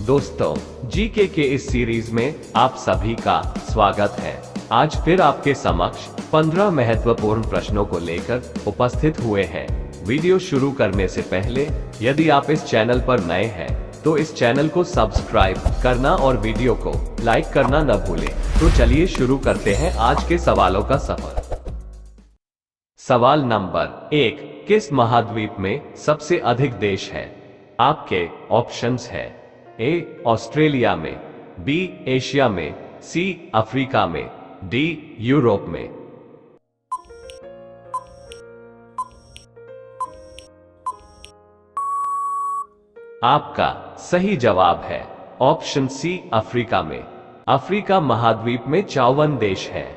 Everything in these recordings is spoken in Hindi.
दोस्तों, जीके के इस सीरीज में आप सभी का स्वागत है। आज फिर आपके समक्ष 15 महत्वपूर्ण प्रश्नों को लेकर उपस्थित हुए हैं। वीडियो शुरू करने से पहले यदि आप इस चैनल पर नए हैं तो इस चैनल को सब्सक्राइब करना और वीडियो को लाइक करना न भूलें। तो चलिए शुरू करते हैं आज के सवालों का सफर। सवाल नंबर 1, किस महाद्वीप में सबसे अधिक देश है? आपके ऑप्शंस है ए ऑस्ट्रेलिया में, बी एशिया में, सी अफ्रीका में, डी यूरोप में। आपका सही जवाब है ऑप्शन सी अफ्रीका में। अफ्रीका महाद्वीप में 54 देश हैं।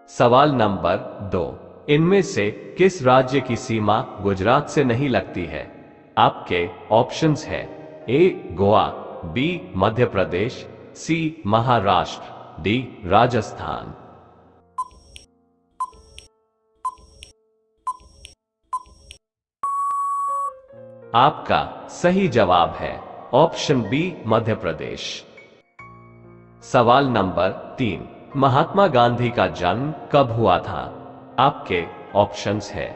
सवाल नंबर 2, इनमें से किस राज्य की सीमा गुजरात से नहीं लगती है? आपके ऑप्शंस है ए गोवा, बी मध्य प्रदेश, सी महाराष्ट्र, डी राजस्थान। आपका सही जवाब है ऑप्शन बी मध्य प्रदेश। सवाल नंबर 3, महात्मा गांधी का जन्म कब हुआ था? आपके ऑप्शंस है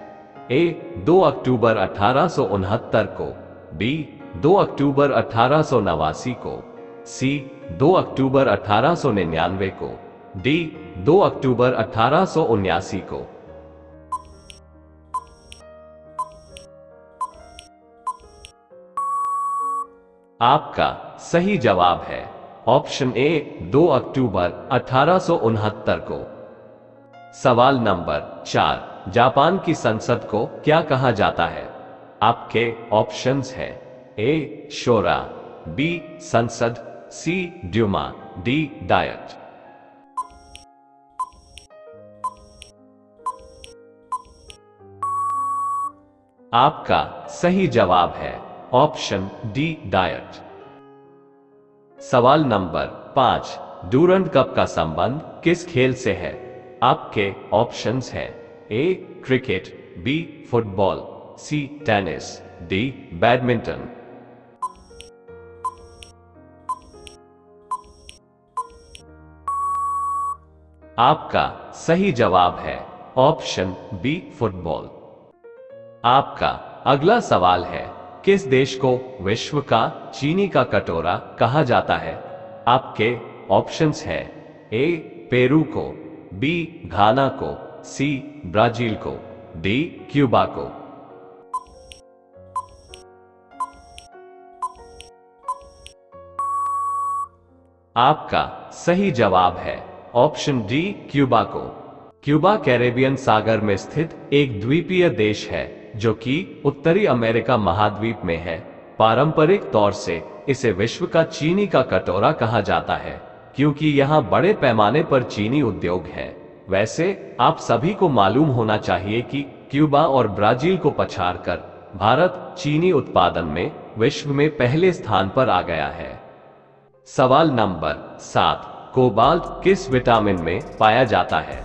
ए 2 अक्टूबर 1869 को, बी 2 अक्टूबर 1889 को, सी 2 अक्टूबर 1899 को, डी 2 अक्टूबर 1879 को। आपका सही जवाब है ऑप्शन ए 2 अक्टूबर 1869 को। सवाल नंबर 4, जापान की संसद को क्या कहा जाता है? आपके ऑप्शंस है ए शोरा, बी संसद, सी ड्यूमा, डी डायट। आपका सही जवाब है ऑप्शन डी डायट। सवाल नंबर 5, डूरंड कप का संबंध किस खेल से है? आपके ऑप्शंस है ए क्रिकेट, बी फुटबॉल, सी टेनिस, डी बैडमिंटन। आपका सही जवाब है ऑप्शन बी फुटबॉल। आपका अगला सवाल है, किस देश को विश्व का चीनी का कटोरा कहा जाता है? आपके ऑप्शंस है ए पेरू को, बी घाना को, सी ब्राजील को, डी क्यूबा को। आपका सही जवाब है ऑप्शन डी क्यूबा को। क्यूबा कैरेबियन सागर में स्थित एक द्वीपीय देश है जो कि उत्तरी अमेरिका महाद्वीप में है। पारंपरिक तौर से इसे विश्व का चीनी का कटोरा कहा जाता है क्योंकि यहाँ बड़े पैमाने पर चीनी उद्योग है। वैसे आप सभी को मालूम होना चाहिए कि क्यूबा और ब्राजील को पछाड़कर भारत चीनी उत्पादन में विश्व में पहले स्थान पर आ गया है। सवाल नंबर 7, कोबाल्ट किस विटामिन में पाया जाता है?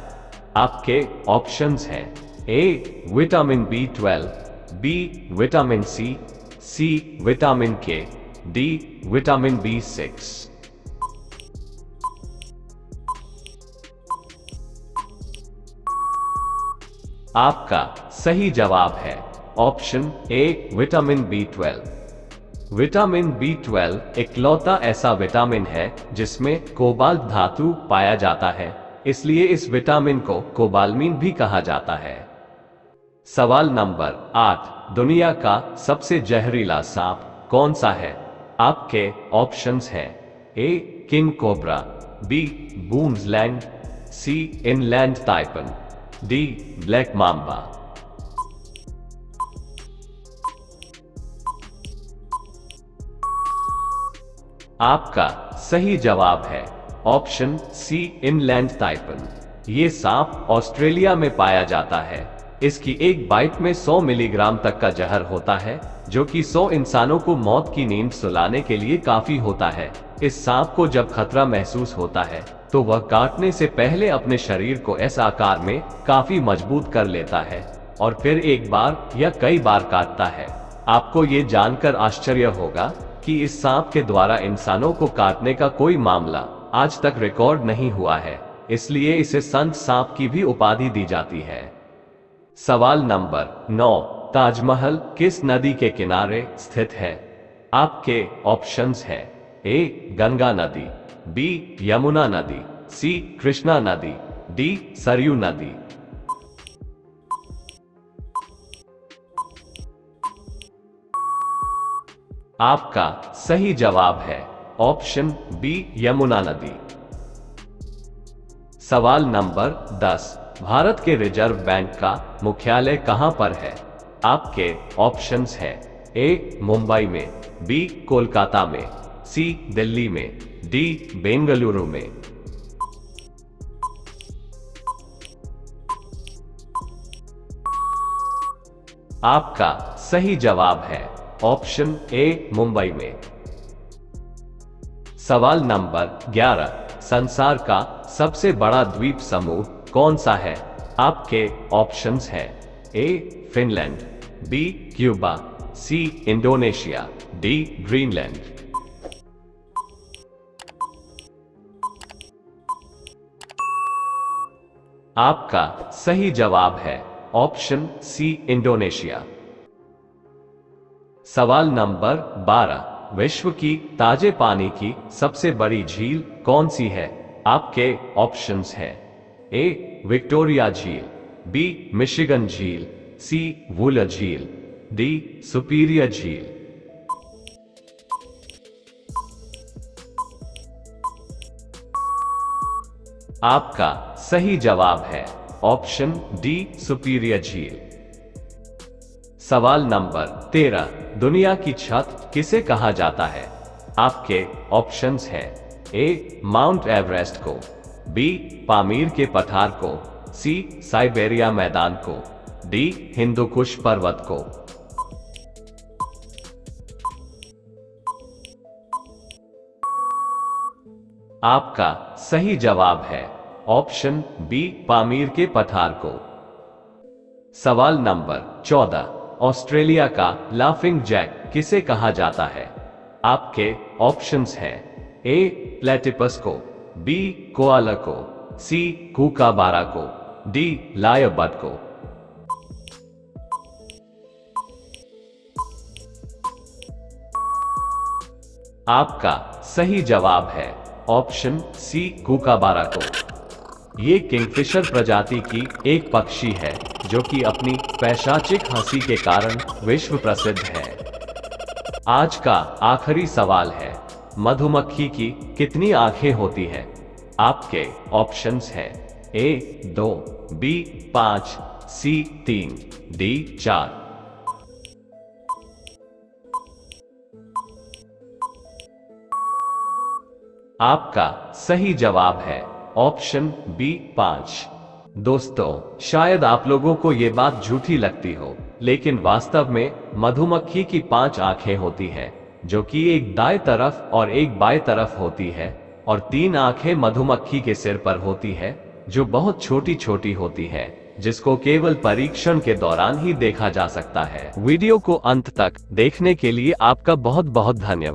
आपके ऑप्शंस हैं A vitamin B12, B vitamin C, C vitamin K, D vitamin B6। आपका सही जवाब है option A vitamin B12। Vitamin B12 इकलौता ऐसा विटामिन है जिसमें कोबाल्ट धातु पाया जाता है, इसलिए इस विटामिन को कोबालमीन भी कहा जाता है। सवाल नंबर 8, दुनिया का सबसे जहरीला सांप कौन सा है? आपके ऑप्शंस हैं A king cobra, B boomslang, C inland taipan, D black mamba. आपका सही जवाब है ऑप्शन सी इनलैंड टाइपन। ये सांप ऑस्ट्रेलिया में पाया जाता है। इसकी एक बाइट में 100 मिलीग्राम तक का जहर होता है जो कि 100 इंसानों को मौत की नींद सुलाने के लिए काफी होता है। इस सांप को जब खतरा महसूस होता है तो वह काटने से पहले अपने शरीर को इस आकार में काफी मजबूत कर लेता है और फिर एक बार या कई बार काटता है। आपको ये जानकर आश्चर्य होगा कि इस सांप के द्वारा इंसानों को काटने का कोई मामला आज तक रिकॉर्ड नहीं हुआ है, इसलिए इसे संत सांप की भी उपाधि दी जाती है। सवाल नंबर 9, ताजमहल किस नदी के किनारे स्थित है? आपके ऑप्शंस हैं ए गंगा नदी, बी यमुना नदी, सी कृष्णा नदी, डी सरयू नदी। आपका सही जवाब है ऑप्शन बी यमुना नदी। सवाल नंबर 10, भारत के रिजर्व बैंक का मुख्यालय कहां पर है? आपके ऑप्शंस हैं ए मुंबई में, बी कोलकाता में, सी दिल्ली में, डी बेंगलुरु में। आपका सही जवाब है ऑप्शन ए मुंबई में। सवाल नंबर 11, संसार का सबसे बड़ा द्वीप समूह कौन सा है? आपके ऑप्शंस हैं A Finland, B Cuba, C Indonesia, D Greenland. आपका सही जवाब है ऑप्शन सी इंडोनेशिया। सवाल नंबर 12, विश्व की ताजे पानी की सबसे बड़ी झील कौन सी है? आपके ऑप्शंस हैं ए विक्टोरिया झील, बी मिशिगन झील, सी वुलर झील, डी सुपीरियर झील। आपका सही जवाब है ऑप्शन डी सुपीरियर झील। सवाल नंबर 13, दुनिया की छत किसे कहा जाता है? आपके ऑप्शंस हैं ए माउंट एवरेस्ट को, बी पामीर के पठार को, सी साइबेरिया मैदान को, डी हिंदुकुश पर्वत को। आपका सही जवाब है ऑप्शन बी पामीर के पठार को। सवाल नंबर 14, ऑस्ट्रेलिया का लाफिंग जैक किसे कहा जाता है? आपके ऑप्शंस हैं ए प्लेटिपस को, बी कोआला को, सी कूकाबारा को, डी लायबट को। आपका सही जवाब है ऑप्शन सी कूकाबारा को। ये किंगफिशर प्रजाति की एक पक्षी है जो कि अपनी पैशाचिक हंसी के कारण विश्व प्रसिद्ध है। आज का आखिरी सवाल है, मधुमक्खी की कितनी आंखें होती है? आपके ऑप्शंस हैं ए 2, बी 5, सी 3, डी 4। आपका सही जवाब है ऑप्शन बी 5। दोस्तों, शायद आप लोगों को ये बात झूठी लगती हो, लेकिन वास्तव में मधुमक्खी की 5 आंखें होती हैं, जो कि एक दाएं तरफ और एक बाएं तरफ होती है, और 3 आंखें मधुमक्खी के सिर पर होती है, जो बहुत छोटी छोटी होती है, जिसको केवल परीक्षण के दौरान ही देखा जा सकता है। वीडियो को अंत तक देखने के लिए आपका बहुत बहुत धन्यवाद।